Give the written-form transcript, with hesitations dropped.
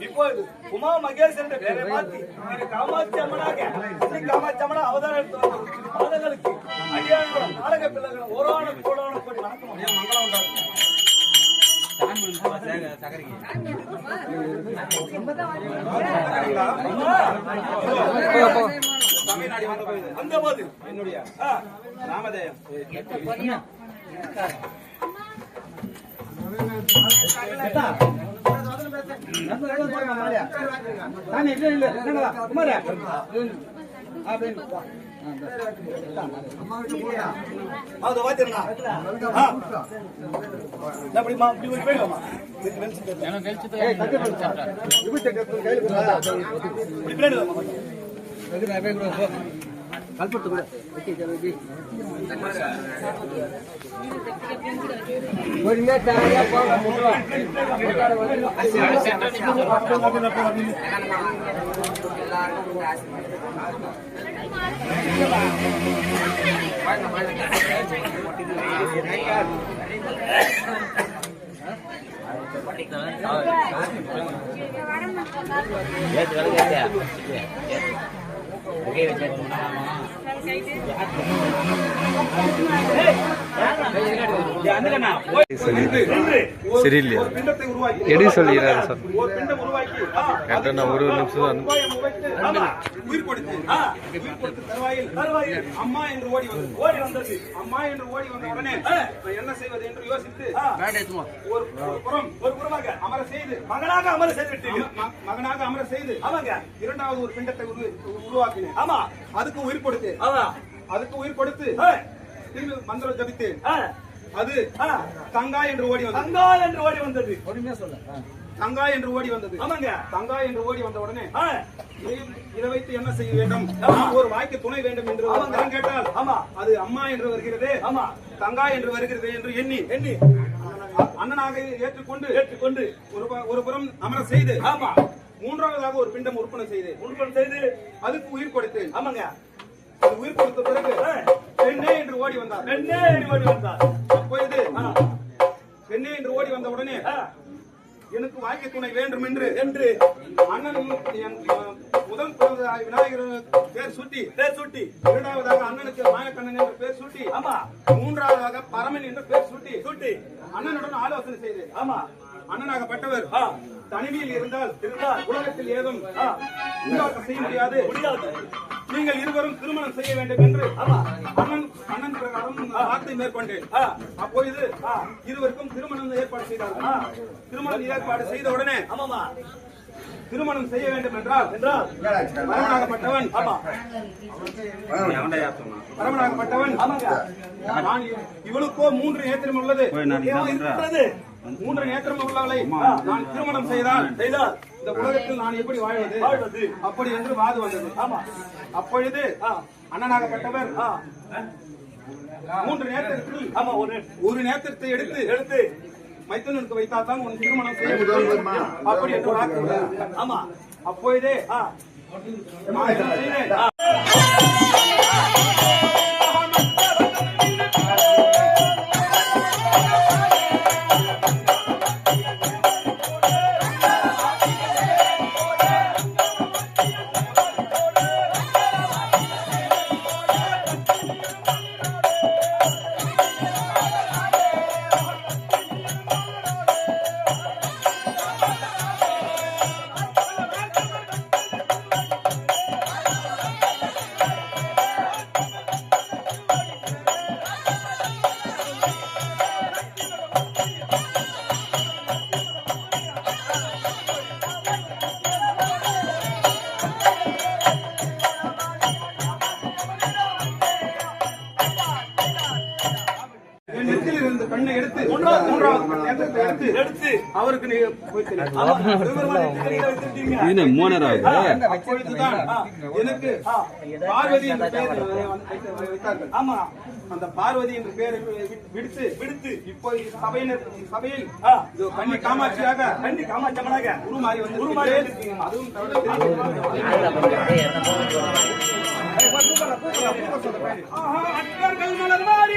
இப்போது உமா மகேஷ் என்ற பெயரை மாற்றி காமாட்சி அம்மனாக காமாட்சி அம்மனா அவதாரம் எடுத்து பாதங்களுக்கு அடியார்களும் நாடக பிள்ளைகளும் ஓரான கோடான கோடி வணக்கம் மங்களம் உண்டாகும். அந்த போது என்னுடைய நாமதேயம் கல்பட்டு கூட சரியில்லையா எடி சொல்லிடுறாரு சார் கரெக்டாக நான் ஒரு நிமிஷம் உயிர் கொடுத்து அம்மா என்று ஓடி வந்தது. அம்மா என்று ஓடி வந்த உடனே என்ன செய்வது என்று யோசித்து ஒரு புறமாக அமர செய்து மகனாக அமர செய்து இரண்டாவது ஒரு பிண்டத்தை உருவாக்கினேன். ஆமா, அதுக்கு உயிர் கொடுத்து திரும்பி மந்திரம் ஜபித்து அது தங்கா என்று ஓடி வந்தது. தங்கா என்று ஓடி வந்தது. ஆமாங்க, தங்கா என்று ஓடி வந்த உடனே இதை வைத்து என்ன செய்ய வேண்டும், ஒரு வாய்க்கு துணை வேண்டும் என்று அவன் கேட்டால் அது அம்மா என்று வருகிறது, தங்கா என்று வருகிறது என்று எண்ணி அண்ணனாக ஏற்றுக்கொண்டு ஒரு புறம் அமர செய்து மூன்றாவதாக ஒரு பிண்டம் உற்பத்தி செய்து அதுக்கு உயிர் கொடுத்தேன். ஆமாங்க, உயிர் கொடுத்த பிறகு பெண்ணே என்று ஓடி வந்தார். அப்பொழுது பெண்ணே என்று ஓடி வந்த உடனே எனக்கு வாய்க்கு துணை வேண்டும் என்று அண்ணன் முதல் விநாயகர் பேர் சுட்டி இரண்டாவதாக அண்ணனுக்கு மாயக்கண்ணன் என்று பேர் சுட்டி மூன்றாவதாக பரமன் என்று பேர் சுட்டி அண்ணனுடன் ஆலோசனை செய்து அண்ணனாகப்பட்டவர் தனிமையில் இருந்தால் உலகத்தில் ஏதும் செய்ய முடியாது, நீங்கள் இருவரும் திருமணம் செய்ய வேண்டும் என்று அண்ணன் பிரகாரம் வார்த்தை மேற்கொண்டேன். அப்பொழுது இருவருக்கும் திருமணம் ஏற்பாடு செய்தார்கள். திருமணம் ஏற்பாடு செய்த உடனே திருமணம் செய்ய வேண்டும் என்றால் பரமனாகப்பட்டவன் நான் இவளுக்கோ 3 நேத்திரம் உள்ளது, 3 நேத்திரம் உள்ளவளை நான் திருமணம் செய்தால் இந்த உலகத்தில் நான் எப்படி வாழ்வது அப்படி என்று வாது வந்தது. அப்பொழுது அண்ணனாகப்பட்டவர் 3 நேத்திரத்தில் ஒரு நேத்திரத்தை எடுத்து மைத்தனுக்கு வைத்தால் தான் உன் திருமணம் செய்ய முடியும் அப்படி என்று வாக்கு. ஆமா, அப்பொழுதே கண்ணை எடுத்து மூன்றாவது எடுத்து அவருக்கு எனக்கு பார்வதி என்ற பெயர் வைத்தார்கள். ஆமா, அந்த பார்வதி என்ற பெயரை விடுத்து இப்போ சபையில் கன்னி காமாட்சியாக உருமாறி வந்து அதுவும் அக்கர்கள் மலர் மாறி